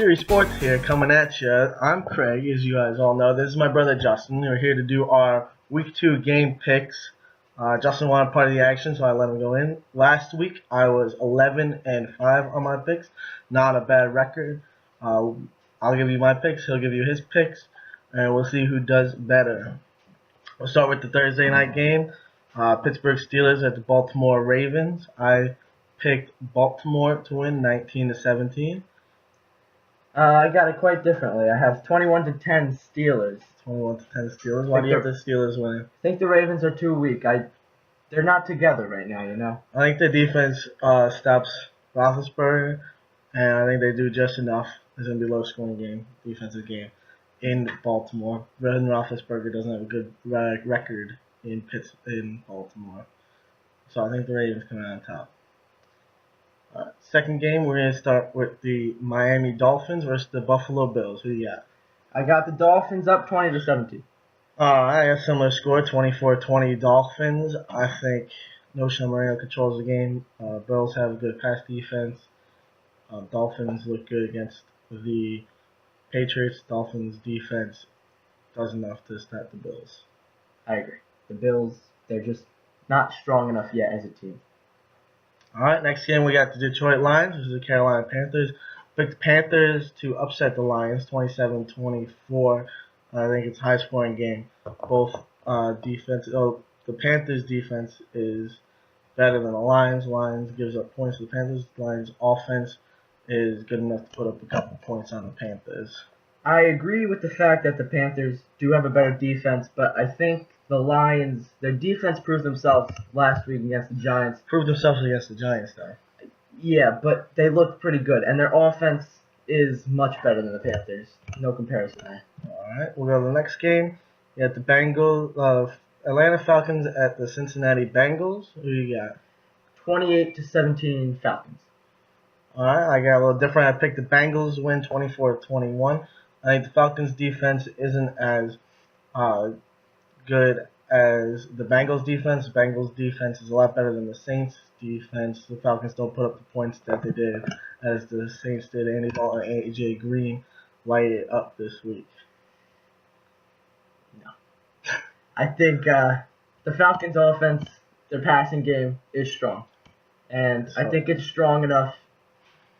Fury Sports here, coming at you. I'm Craig, as you guys all know. This is my brother Justin. We're here to do our Week 2 game picks. Justin wanted part of the action, so I let him go in. Last week, I was 11-5 on my picks. Not a bad record. I'll give you my picks, he'll give you his picks, and we'll see who does better. We'll start with the Thursday night game. Pittsburgh Steelers at the Baltimore Ravens. I picked Baltimore to win 19-17. I got it quite differently. I have 21-10 Steelers. 21-10 Steelers. Why do you have the Steelers winning? I think the Ravens are too weak. They're not together right now, you know. I think the defense stops Roethlisberger, and I think they do just enough. It's going to be a low-scoring game, defensive game, in Baltimore. Ben Roethlisberger doesn't have a good record in Baltimore. So I think the Ravens come out on top. Second game, we're going to start with the Miami Dolphins versus the Buffalo Bills. Who do you got? I got the Dolphins up 20-17. I got a similar score, 24-20 Dolphins. I think Notion Marino controls the game. Bills have a good pass defense. Dolphins look good against the Patriots. Dolphins defense does enough to stop the Bills. I agree. The Bills, they're just not strong enough yet as a team. Alright, next game we got the Detroit Lions versus the Carolina Panthers. Picked the Panthers to upset the Lions, 27-24. I think it's a high-scoring game. Both defense. The Panthers' defense is better than the Lions. Lions gives up points to the Panthers. The Lions' offense is good enough to put up a couple points on the Panthers. I agree with the fact that the Panthers do have a better defense, but I think the Lions, their defense proved themselves last week against the Giants. Proved themselves against the Giants, though. Yeah, but they look pretty good, and their offense is much better than the Panthers. No comparison there. Alright, we'll go to the next game. You got the Atlanta Falcons at the Cincinnati Bengals. Who you got? 28-17 Falcons. Alright, I got a little different. I picked the Bengals to win 24-21. I think the Falcons defense isn't as good as the Bengals defense. The Bengals defense is a lot better than the Saints defense. The Falcons don't put up the points that they did as the Saints did. Andy Dalton and AJ Green light it up this week. No. I think the Falcons offense, their passing game is strong. And I think it's strong enough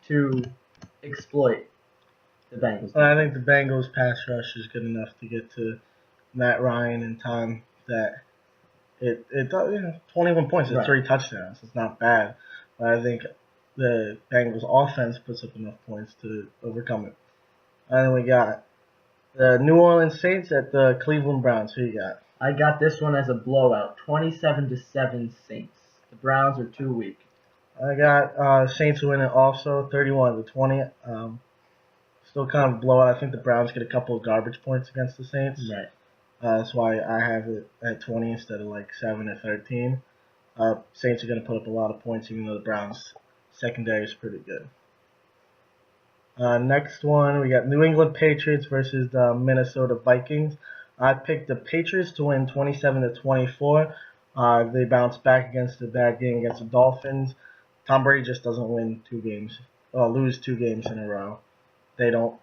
to exploit the Bengals. I think the Bengals pass rush is good enough to get to Matt Ryan in time that it 21 points and 3 touchdowns. It's not bad. But I think the Bengals offense puts up enough points to overcome it. And then we got the New Orleans Saints at the Cleveland Browns. Who you got? I got this one as a blowout, 27-7 Saints. The Browns are too weak. I got Saints winning also, 31-20. Still kind of blowout. I think the Browns get a couple of garbage points against the Saints. Right. That's why I have it at 20 instead of like 7-13. Saints are going to put up a lot of points, even though the Browns' secondary is pretty good. Next one, we got New England Patriots versus the Minnesota Vikings. I picked the Patriots to win 27-24. They bounced back against a bad game against the Dolphins. Tom Brady just doesn't lose 2 games in a row. They don't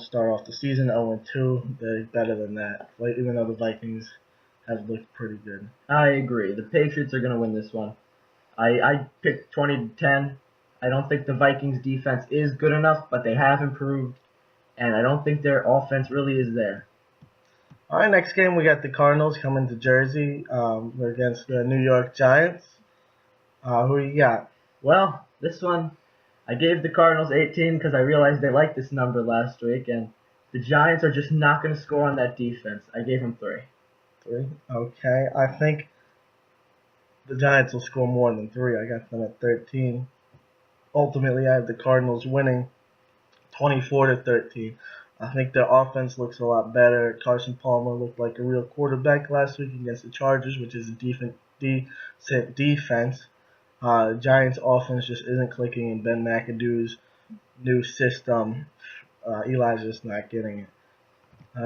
start off the season 0-2. They're better than that, even though the Vikings have looked pretty good. I agree. The Patriots are going to win this one. I picked 20-10. I don't think the Vikings defense is good enough, but they have improved, and I don't think their offense really is there. All right, next game we got the Cardinals coming to Jersey. They're against the New York Giants. Who you got? Well, this one, I gave the Cardinals 18 because I realized they liked this number last week, and the Giants are just not going to score on that defense. I gave them 3. 3? Okay. I think the Giants will score more than 3. I got them at 13. Ultimately, I have the Cardinals winning 24-13. I think their offense looks a lot better. Carson Palmer looked like a real quarterback last week against the Chargers, which is a decent defense. Giants' offense just isn't clicking in Ben McAdoo's new system. Eli's just not getting it.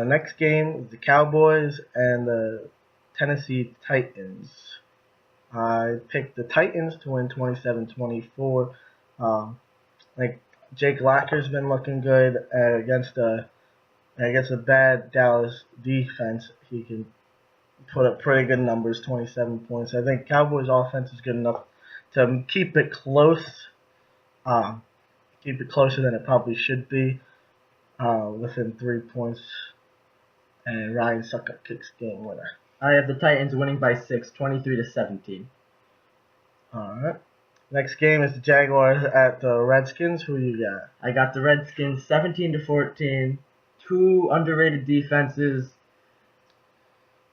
Next game is the Cowboys and the Tennessee Titans. I picked the Titans to win 27-24. Jake Locker's been looking good against a bad Dallas defense. He can put up pretty good numbers, 27 points. I think Cowboys' offense is good enough to keep it close, keep it closer than it probably should be, within 3 points. And Ryan Suckup kicks game winner. I have the Titans winning by 6, 23-17. All right. Next game is the Jaguars at the Redskins. Who you got? I got the Redskins 17-14. Two underrated defenses.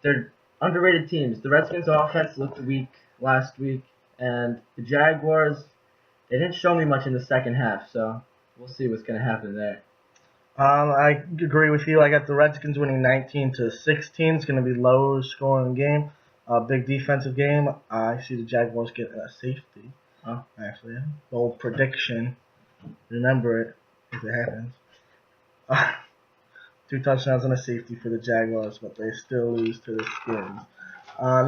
They're underrated teams. The Redskins offense looked weak last week, and the Jaguars, they didn't show me much in the second half, so we'll see what's going to happen there. I agree with you. I got the Redskins winning 19-16. It's going to be low scoring game, a big defensive game. I see the Jaguars get a safety. Oh. Actually, bold prediction. Remember it if it happens. 2 touchdowns and a safety for the Jaguars, but they still lose to the Skins.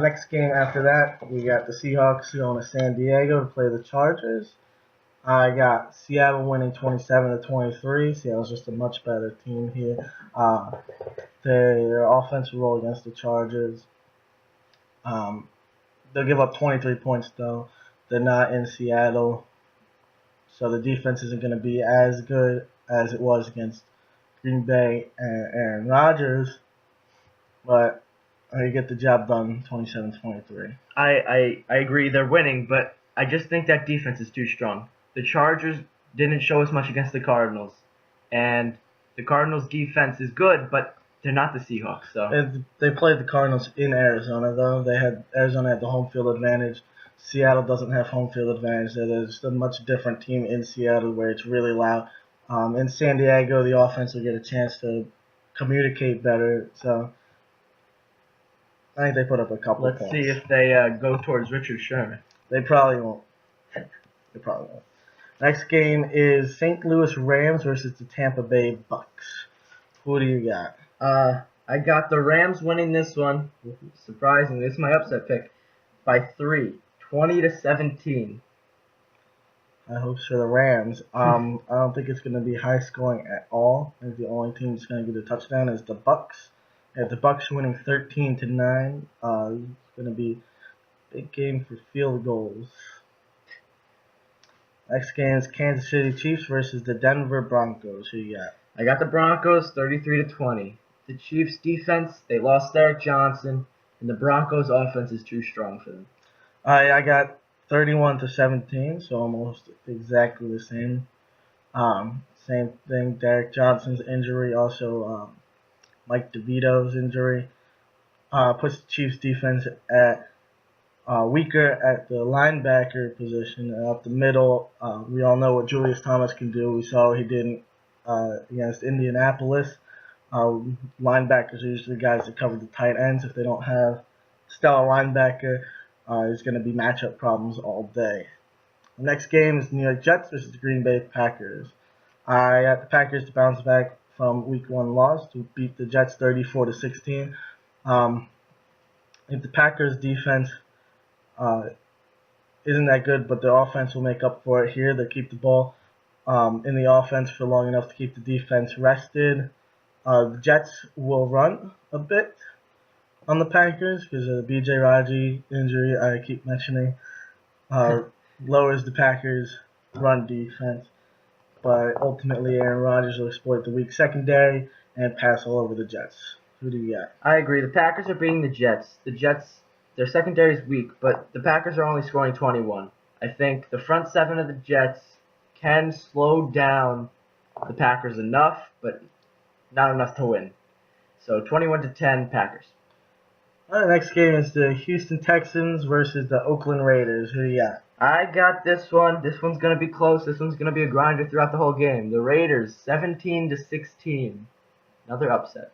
Next game after that, we got the Seahawks going to San Diego to play the Chargers. I got Seattle winning 27-23. Seattle's just a much better team here. Their offense will roll against the Chargers. They'll give up 23 points though. They're not in Seattle, so the defense isn't going to be as good as it was against Green Bay and Aaron Rodgers. But they get the job done, 27-23. I agree. They're winning, but I just think that defense is too strong. The Chargers didn't show as much against the Cardinals, and the Cardinals' defense is good, but they're not the Seahawks. So They played the Cardinals in Arizona, though. Arizona had the home field advantage. Seattle doesn't have home field advantage. There's a much different team in Seattle where it's really loud. In San Diego, the offense will get a chance to communicate better. So I think they put up a couple of points. Let's see if they go towards Richard Sherman. They probably won't. They probably won't. Next game is St. Louis Rams versus the Tampa Bay Bucks. Who do you got? I got the Rams winning this one. Surprisingly, this is my upset pick by 3, 20-17. I hope for the Rams. I don't think it's going to be high scoring at all. I think the only team that's going to get a touchdown is the Bucks. I have the Bucks winning 13-9. It's going to be a big game for field goals. Next game is Kansas City Chiefs versus the Denver Broncos. Who you got? I got the Broncos 33-20. The Chiefs defense, they lost Derek Johnson, and the Broncos offense is too strong for them. I got 31-17, so almost exactly the same. Same thing. Derek Johnson's injury, also Mike DeVito's injury, puts the Chiefs defense at weaker at the linebacker position. Up the middle, we all know what Julius Thomas can do. We saw what he did against Indianapolis. Linebackers are usually guys that cover the tight ends. If they don't have stellar linebacker, there's going to be matchup problems all day. The next game is the New York Jets versus the Green Bay Packers. I got the Packers to bounce back from Week 1 loss to beat the Jets 34-16. If the Packers defense isn't that good, but their offense will make up for it here. They keep the ball in the offense for long enough to keep the defense rested. The Jets will run a bit on the Packers because of the B.J. Raji injury I keep mentioning lowers the Packers' run defense. But ultimately, Aaron Rodgers will exploit the weak secondary and pass all over the Jets. Who do you got? I agree. The Packers are beating the Jets. The Jets, their secondary is weak, but the Packers are only scoring 21. I think the front seven of the Jets can slow down the Packers enough, but not enough to win. So 21-10 Packers. All right, next game is the Houston Texans versus the Oakland Raiders. Who do you got? I got this one. This one's going to be close. This one's going to be a grinder throughout the whole game. The Raiders, 17-16. Another upset.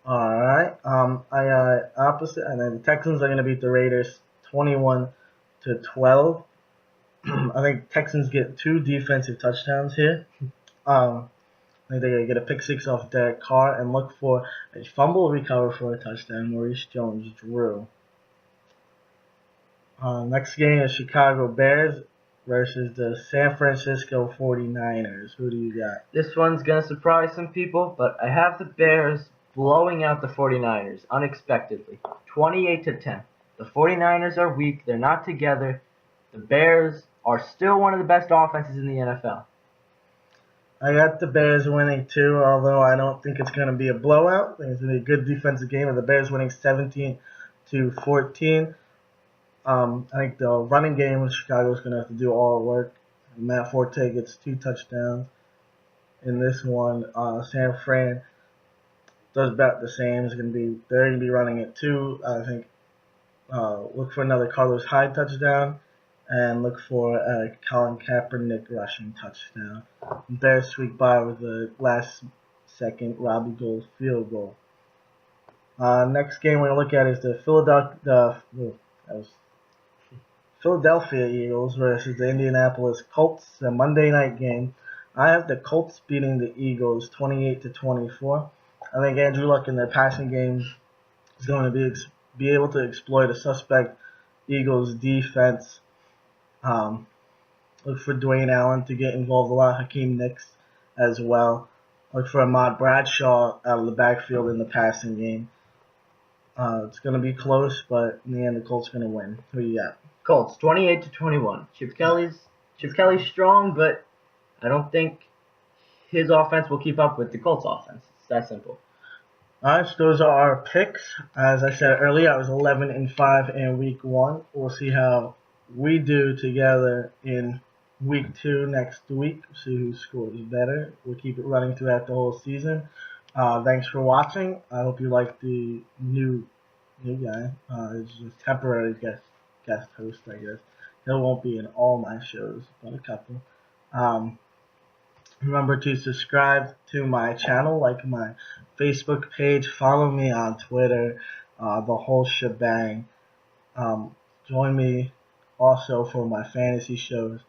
All right. I got opposite, and then the Texans are going to beat the Raiders 21-12. I think Texans get 2 defensive touchdowns here. I think they're going to get a pick 6 off Derek Carr and look for a fumble recover for a touchdown. Maurice Jones-Drew. Next game is Chicago Bears versus the San Francisco 49ers. Who do you got? This one's going to surprise some people, but I have the Bears blowing out the 49ers unexpectedly. 28-10. The 49ers are weak. They're not together. The Bears are still one of the best offenses in the NFL. I got the Bears winning too, although I don't think it's going to be a blowout. I think it's going to be a good defensive game, and the Bears winning 17-14. I think the running game with Chicago is going to have to do all the work. Matt Forte gets 2 touchdowns in this one. San Fran does about the same. They're going to be running it too. I think look for another Carlos Hyde touchdown, and look for a Colin Kaepernick rushing touchdown. Bears squeak by with the last-second Robbie Gould field goal. Next game we're going to look at is the Philadelphia Eagles versus the Indianapolis Colts, a Monday night game. I have the Colts beating the Eagles 28-24. I think Andrew Luck in the passing game is going to be able to exploit a suspect Eagles defense. Look for Dwayne Allen to get involved a lot, Hakeem Nicks as well. Look for Ahmad Bradshaw out of the backfield in the passing game. It's going to be close, but in the end, the Colts are going to win. Who you got? Colts 28-21. Chip Kelly's strong, but I don't think his offense will keep up with the Colts offense. It's that simple. Alright, so those are our picks. As I said earlier, I was 11-5 in week 1. We'll see how we do together in week 2 next week. See who scores better. We'll keep it running throughout the whole season. Thanks for watching. I hope you like the new guy. It's just temporary guest host, I guess. He won't be in all my shows, but a couple. Remember to subscribe to my channel, like my Facebook page, follow me on Twitter, the whole shebang. Join me also for my fantasy shows.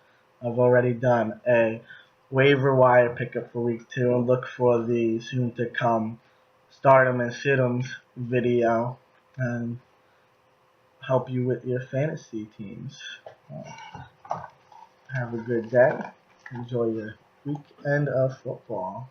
I've already done a waiver wire pickup for week 2, and look for the soon to come stardom and situms video, and help you with your fantasy teams. Have a good day. Enjoy your weekend of football.